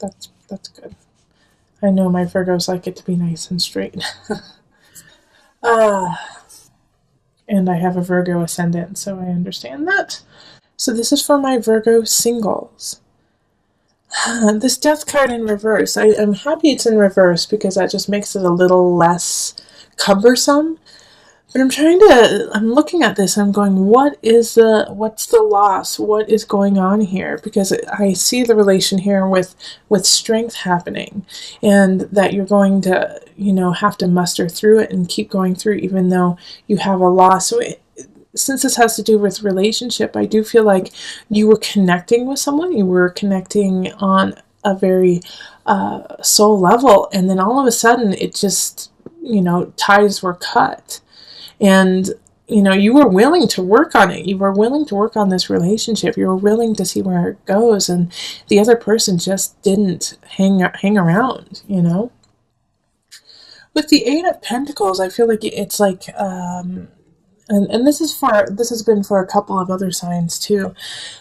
That's good. I know my Virgos like it to be nice and straight. Ah, and I have a Virgo ascendant, so I understand that. So this is for my Virgo singles. This death card in reverse. I'm happy it's in reverse because that just makes it a little less cumbersome. But I'm looking at this, I'm going, what's the loss? What is going on here? Because I see the relation here with strength happening, and that you're going to, have to muster through it and keep going through, even though you have a loss. So since this has to do with relationship, I do feel like you were connecting with someone, you were connecting on a very soul level, and then all of a sudden it just, ties were cut. And, you were willing to work on it. You were willing to work on this relationship. You were willing to see where it goes. And the other person just didn't hang around, With the Eight of Pentacles, I feel like it's like, and this has been for a couple of other signs too,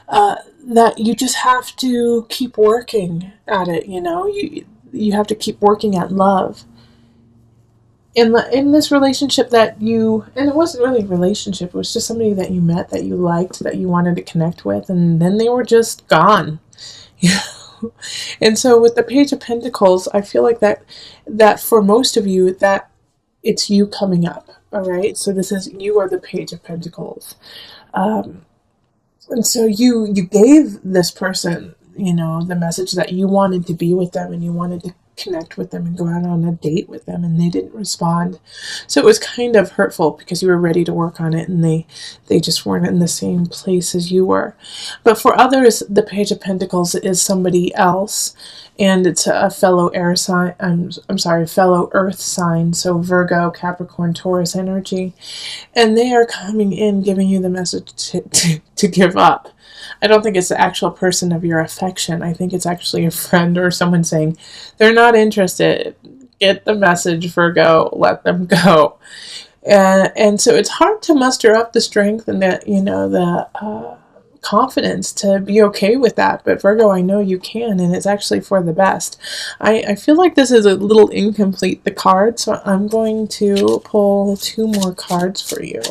that you just have to keep working at it, you have to keep working at love. In this relationship and it wasn't really a relationship, it was just somebody that you met, that you liked, that you wanted to connect with, and then they were just gone. And so with the Page of Pentacles, I feel like that for most of you, that it's you coming up. All right, so you are the Page of Pentacles, and so you gave this person, the message that you wanted to be with them and you wanted to connect with them and go out on a date with them, and they didn't respond. So it was kind of hurtful because you were ready to work on it, and they just weren't in the same place as you were. But for others, the Page of Pentacles is somebody else, and it's a fellow air sign. I'm sorry, fellow earth sign. So Virgo, Capricorn, Taurus energy, and they are coming in, giving you the message to give up. I don't think it's the actual person of your affection. I think it's actually a friend or someone saying, they're not interested. Get the message, Virgo. Let them go. And so it's hard to muster up the strength and the confidence to be okay with that. But Virgo, I know you can, and it's actually for the best. I feel like this is a little incomplete, the card, so I'm going to pull 2 more cards for you.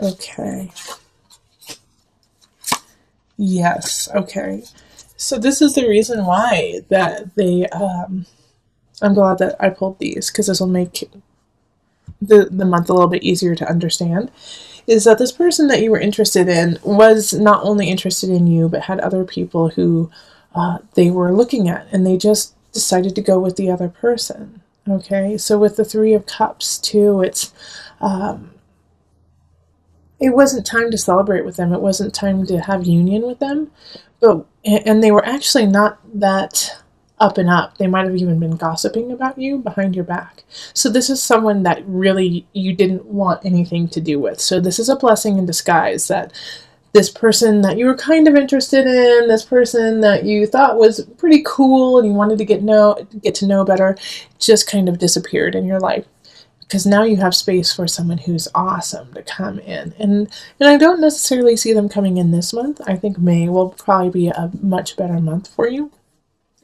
Okay. Yes. Okay. So this is the reason why that I'm glad that I pulled these, because this will make the month a little bit easier to understand. Is that this person that you were interested in was not only interested in you, but had other people who they were looking at, and they just decided to go with the other person. Okay. So with the 3 of Cups too, it wasn't time to celebrate with them. It wasn't time to have union with them. And they were actually not that up and up. They might have even been gossiping about you behind your back. So this is someone that really you didn't want anything to do with. So this is a blessing in disguise, that this person that you were kind of interested in, this person that you thought was pretty cool and you wanted to get to know better, just kind of disappeared in your life. Because now you have space for someone who's awesome to come in. And I don't necessarily see them coming in this month. I think May will probably be a much better month for you.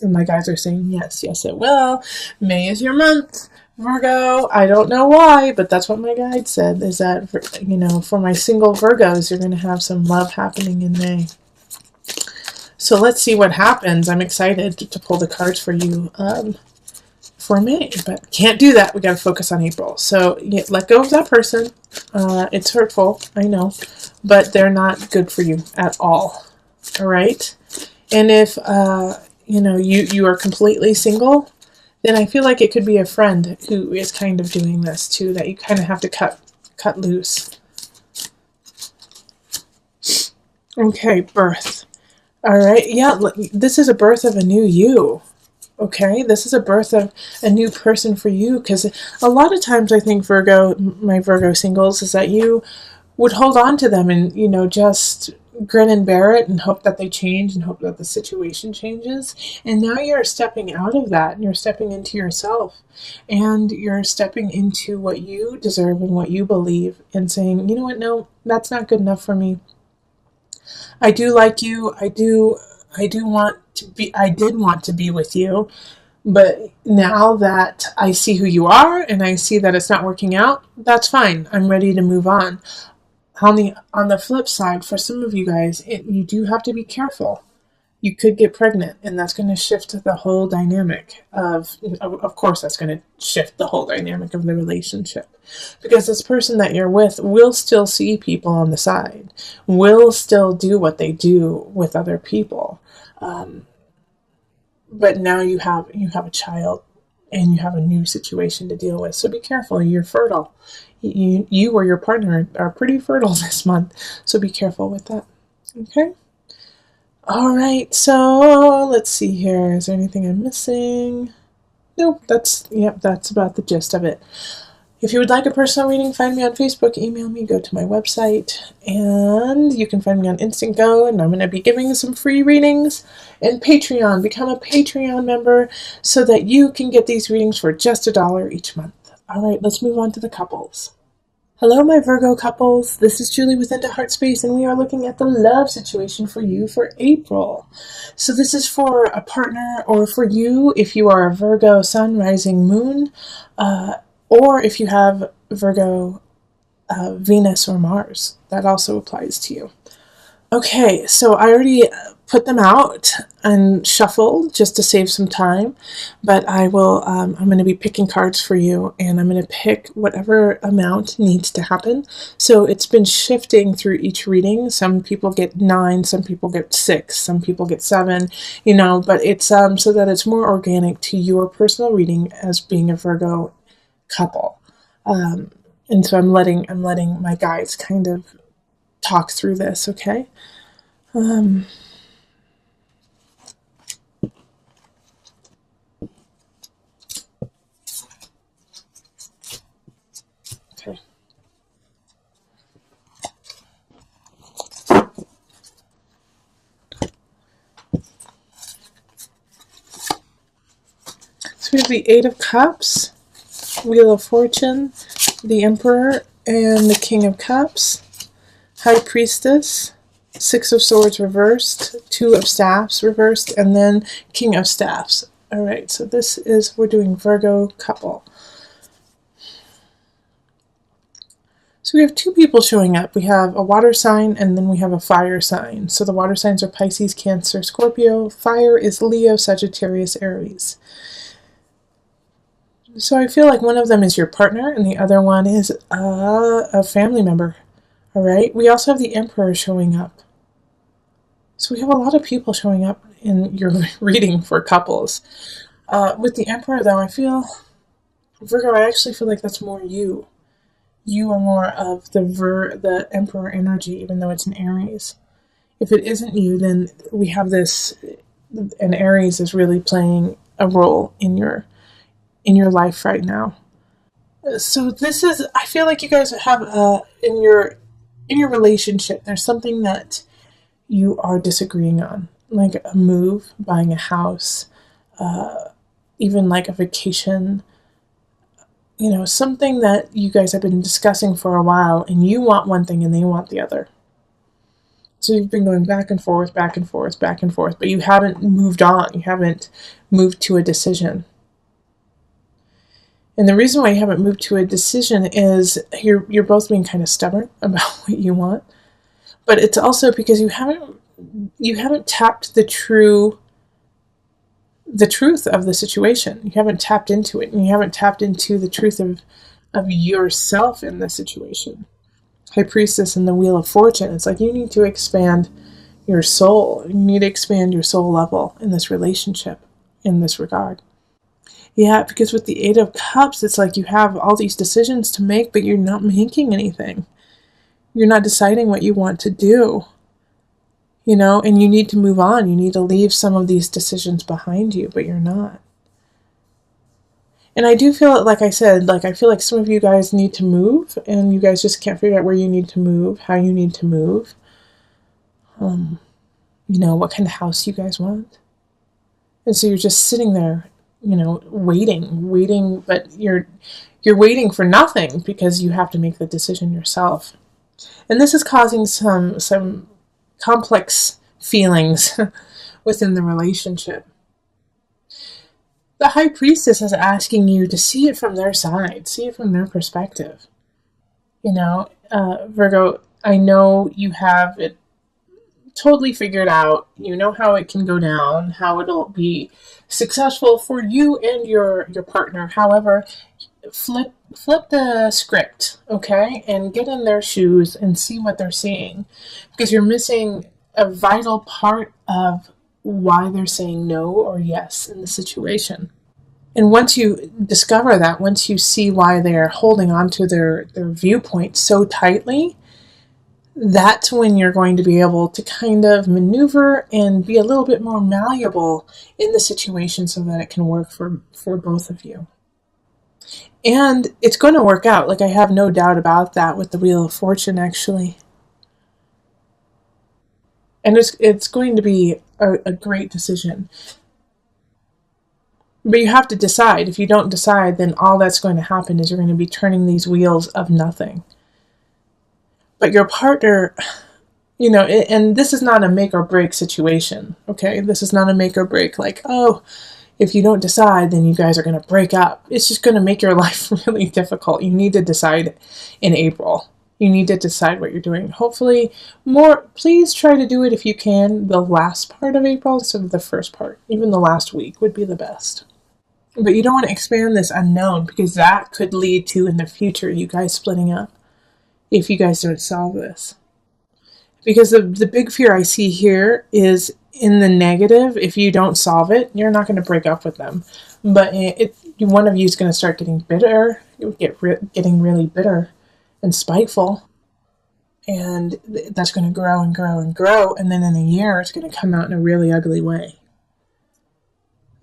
And my guys are saying, yes, it will. May is your month, Virgo. I don't know why, but that's what my guide said, is that, for my single Virgos, you're going to have some love happening in May. So let's see what happens. I'm excited to pull the cards for you. For May, but can't do that. We got to focus on April. So let go of that person. It's hurtful, I know, but they're not good for you at all. All right. And if you are completely single, then I feel like it could be a friend who is kind of doing this too, that you kind of have to cut loose. Okay, birth. All right. Yeah, this is a birth of a new you. Okay, this is a birth of a new person for you, because a lot of times I think my Virgo singles, is that you would hold on to them and, just grin and bear it and hope that they change and hope that the situation changes. And now you're stepping out of that and you're stepping into yourself and you're stepping into what you deserve and what you believe and saying, you know what, no, that's not good enough for me. I do like you. I do want to be, I did want to be with you. But now that I see who you are and I see that it's not working out, that's fine. I'm ready to move on. On the flip side, for some of you guys, you do have to be careful. You could get pregnant, and that's going to shift the whole dynamic of course, that's going to shift the whole dynamic of the relationship. Because this person that you're with will still see people on the side, will still do what they do with other people. Um, but now you have a child and you have a new situation to deal with. So be careful. You're fertile. You or your partner are pretty fertile this month. So be careful with that. Okay? All right. So let's see here. Is there anything I'm missing? Nope. That's about the gist of it. If you would like a personal reading, find me on Facebook, email me, go to my website, and you can find me on Instant Go, and I'm going to be giving some free readings. And Patreon, become a Patreon member so that you can get these readings for just $1 each month. All right, let's move on to the couples. Hello, my Virgo couples. This is Julie with Into Heart Space, and we are looking at the love situation for you for April. So this is for a partner, or for you if you are a Virgo Sun, Rising, Moon, or if you have Virgo, Venus, or Mars. That also applies to you. Okay, so I already put them out and shuffled just to save some time, but I'm going to be picking cards for you, and I'm going to pick whatever amount needs to happen. So it's been shifting through each reading. Some people get 9, some people get 6, some people get 7, but it's so that it's more organic to your personal reading as being a Virgo couple. And so I'm letting my guides kind of talk through this, okay? Okay. So we have the 8 of Cups, Wheel of Fortune, the Emperor, and the King of Cups, High Priestess, 6 of Swords reversed, 2 of Staffs reversed, and then King of Staffs. All right, so we're doing Virgo couple. So we have 2 people showing up. We have a water sign, and then we have a fire sign. So the water signs are Pisces, Cancer, Scorpio. Fire is Leo, Sagittarius, Aries. So I feel like one of them is your partner, and the other one is a family member. All right. We also have the Emperor showing up. So we have a lot of people showing up in your reading for couples. With the Emperor, though, Virgo, I actually feel like that's more you. You are more of the Emperor energy, even though it's an Aries. If it isn't you, then we have this, and Aries is really playing a role in your life right now. So I feel like you guys have in your relationship, there's something that you are disagreeing on, like a move, buying a house, even like a vacation, something that you guys have been discussing for a while, and you want one thing and they want the other. So you've been going back and forth, back and forth, back and forth, but you haven't moved on. You haven't moved to a decision. And the reason why you haven't moved to a decision is you're both being kind of stubborn about what you want. But it's also because you haven't tapped the truth of the situation. You haven't tapped into it, and you haven't tapped into the truth of yourself in the situation. High Priestess and the Wheel of Fortune. It's like you need to expand your soul. You need to expand your soul level in this relationship, in this regard. Yeah, because with the 8 of Cups, it's like you have all these decisions to make, but you're not making anything. You're not deciding what you want to do. And you need to move on. You need to leave some of these decisions behind you, but you're not. And I do feel, like I said, I feel like some of you guys need to move, and you guys just can't figure out where you need to move, how you need to move. What kind of house you guys want. And so you're just sitting there, waiting, but you're waiting for nothing because you have to make the decision yourself. And this is causing some complex feelings within the relationship. The High Priestess is asking you to see it from their side, see it from their perspective. Virgo, I know you have it totally figured out. You know how it can go down, how it'll be successful for you and your partner. However, flip the script, okay, and get in their shoes and see what they're seeing, because you're missing a vital part of why they're saying no or yes in the situation. And once you discover that, once you see why they're holding on to their viewpoint so tightly, that's when you're going to be able to kind of maneuver and be a little bit more malleable in the situation so that it can work for both of you. And it's going to work out. Like, I have no doubt about that with the Wheel of Fortune, actually. And it's going to be a great decision. But you have to decide. If you don't decide, then all that's going to happen is you're going to be turning these wheels of nothing. But your partner, and this is not a make or break situation, okay? This is not a make or break, like, oh, if you don't decide, then you guys are going to break up. It's just going to make your life really difficult. You need to decide in April. You need to decide what you're doing. Hopefully, please try to do it if you can, the last part of April instead of the first part. Even the last week would be the best. But you don't want to expand this unknown, because that could lead to, in the future, you guys splitting up if you guys don't solve this. Because the big fear I see here is in the negative. If you don't solve it, you're not going to break up with them. But one of you is going to start getting bitter, getting really bitter and spiteful. And that's going to grow and grow and grow. And then in a year, it's going to come out in a really ugly way.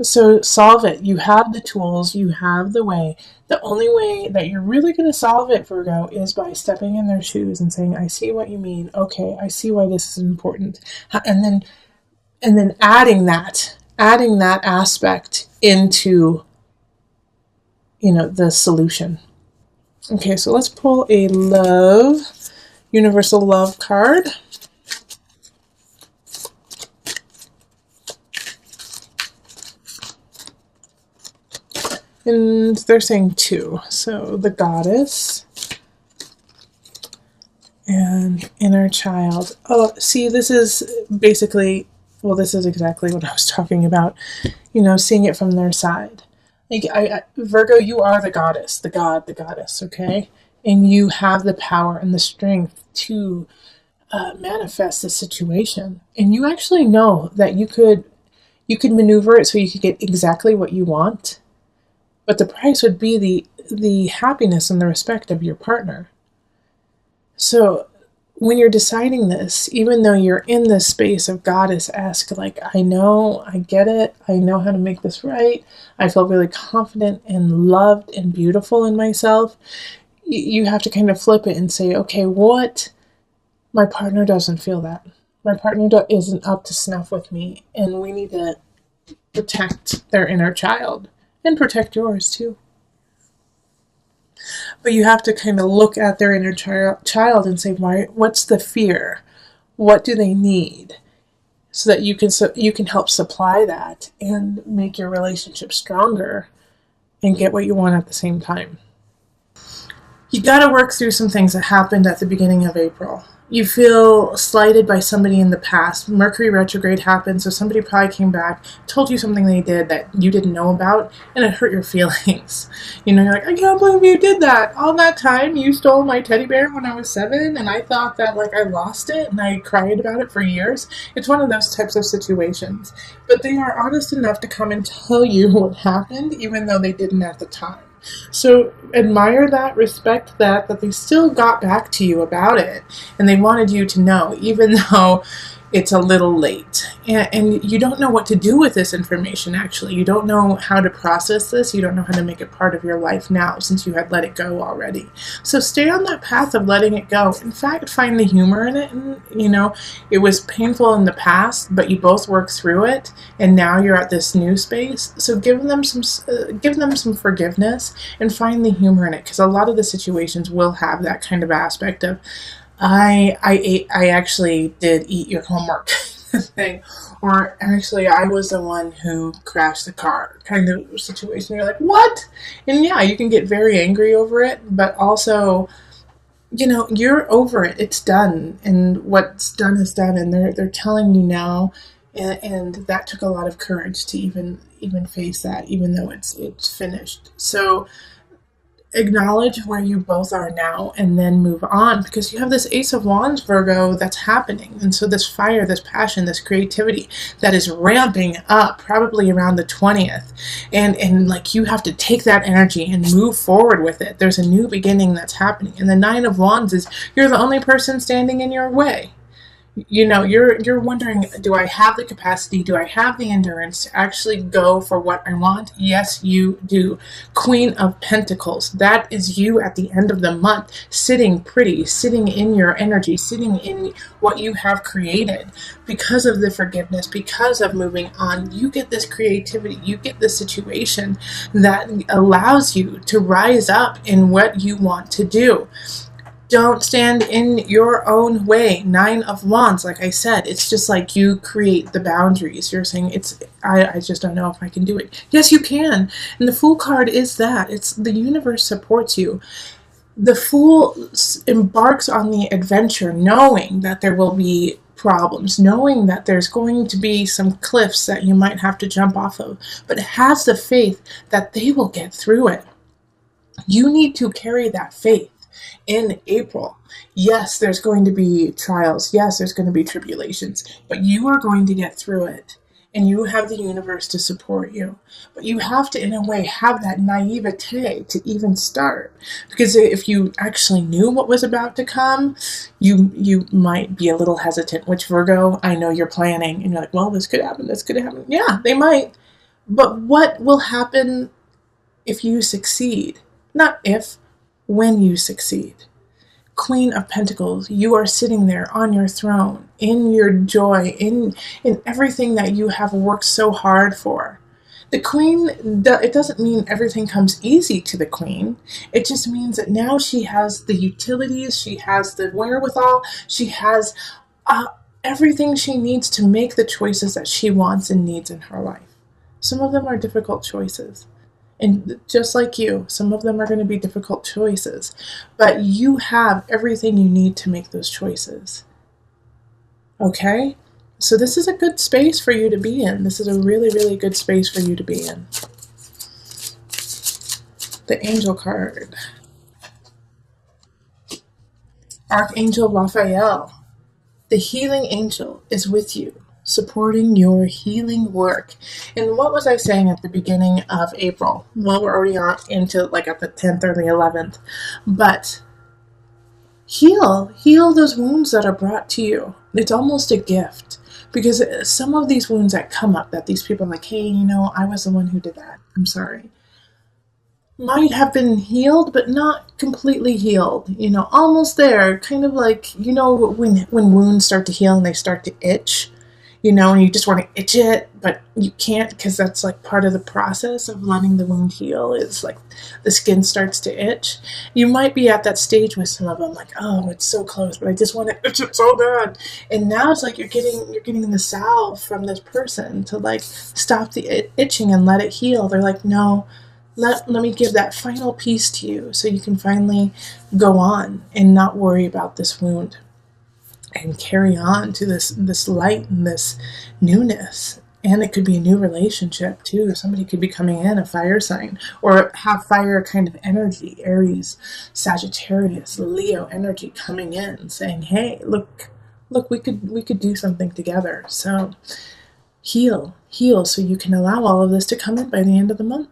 So solve it. You have the tools. You have the way. The only way that you're really going to solve it, Virgo, is by stepping in their shoes and saying, I see what you mean. Okay, I see why this is important. And then adding that aspect into, the solution. Okay, so let's pull a universal love card. And they're saying 2. So the Goddess and Inner Child. Oh, see, this is basically, this is exactly what I was talking about. Seeing it from their side. Like, Virgo, you are the goddess, the god, the goddess, okay? And you have the power and the strength to manifest the situation. And you actually know that you could maneuver it so you could get exactly what you want. But the price would be the happiness and the respect of your partner. So when you're deciding this, even though you're in this space of goddess-esque, like, I know, I get it, I know how to make this right, I feel really confident and loved and beautiful in myself, you have to kind of flip it and say, okay, my partner doesn't feel that. My partner isn't up to snuff with me, and we need to protect their inner child. And protect yours, too. But you have to kind of look at their inner child and say, what's the fear? What do they need? So that you can help supply that and make your relationship stronger and get what you want at the same time. You got to work through some things that happened at the beginning of April. You feel slighted by somebody in the past. Mercury retrograde happened, so somebody probably came back, told you something they did that you didn't know about, and it hurt your feelings. You're like, I can't believe you did that. All that time you stole my teddy bear when I was 7, and I thought that, I lost it, and I cried about it for years. It's one of those types of situations. But they are honest enough to come and tell you what happened, even though they didn't at the time. So admire that, respect that they still got back to you about it, and they wanted you to know, even though it's a little late. And you don't know what to do with this information, actually. You don't know how to process this. You don't know how to make it part of your life now, since you had let it go already. So stay on that path of letting it go. In fact, find the humor in it. And, it was painful in the past, but you both worked through it, and now you're at this new space. So give them some forgiveness and find the humor in it, because a lot of the situations will have that kind of aspect of I actually did eat your homework thing. Or actually I was the one who crashed the car kind of situation. You're like, what? And yeah, you can get very angry over it, but also, you're over it. It's done. And what's done is done. And they're telling you now, and that took a lot of courage to even face that, even though it's finished. So acknowledge where you both are now and then move on, because you have this Ace of Wands, Virgo, that's happening. And so this fire, this passion, this creativity that is ramping up probably around the 20th. And like, you have to take that energy and move forward with it. There's a new beginning that's happening. And the Nine of Wands is you're the only person standing in your way. You're wondering, do I have the capacity, do I have the endurance to actually go for what I want? Yes, you do. Queen of Pentacles, that is you at the end of the month, sitting pretty, sitting in your energy, sitting in what you have created. Because of the forgiveness, because of moving on, you get this creativity, you get this situation that allows you to rise up in what you want to do. Don't stand in your own way. Nine of Wands, like I said, it's just like you create the boundaries. You're saying, I just don't know if I can do it. Yes, you can. And the Fool card is that. It's the universe supports you. The Fool embarks on the adventure knowing that there will be problems, knowing that there's going to be some cliffs that you might have to jump off of, but has the faith that they will get through it. You need to carry that faith. In April, yes, there's going to be trials. Yes, there's going to be tribulations, but you are going to get through it, and you have the universe to support you. But you have to, in a way, have that naivete to even start, because if you actually knew what was about to come, you might be a little hesitant. Which, Virgo, I know you're planning, and you're like, well, this could happen, this could happen. Yeah, they might, but what will happen if you succeed? Not if, when you succeed. Queen of Pentacles, you are sitting there on your throne, in your joy, in everything that you have worked so hard for. The Queen, it doesn't mean everything comes easy to the Queen. It just means that now she has the utilities, she has the wherewithal, she has everything she needs to make the choices that she wants and needs in her life. Some of them are difficult choices. And just like you, some of them are going to be difficult choices, but you have everything you need to make those choices. Okay? So this is a good space for you to be in. This is a really, really good space for you to be in. The Angel card. Archangel Raphael. The healing angel is with you, supporting your healing work. And what was I saying at the beginning of April? Well, we're already on into like at the 10th or the 11th. But heal those wounds that are brought to you. It's almost a gift. Because some of these wounds that come up, that these people are like, hey, I was the one who did that. I'm sorry. Might have been healed, but not completely healed. Almost there. Kind of like, when wounds start to heal and they start to itch. And you just want to itch it, but you can't, because that's like part of the process of letting the wound heal, is like the skin starts to itch. You might be at that stage with some of them, like, oh, it's so close, but I just want to itch it so bad. And now it's like you're getting the salve from this person to like stop the itching and let it heal. They're like, no, let me give that final piece to you so you can finally go on and not worry about this wound. And carry on to this light and this newness. And it could be a new relationship too. Somebody could be coming in, a fire sign, or have fire kind of energy, Aries, Sagittarius, Leo energy coming in, saying, hey, look, we could do something together. So heal so you can allow all of this to come in by the end of the month.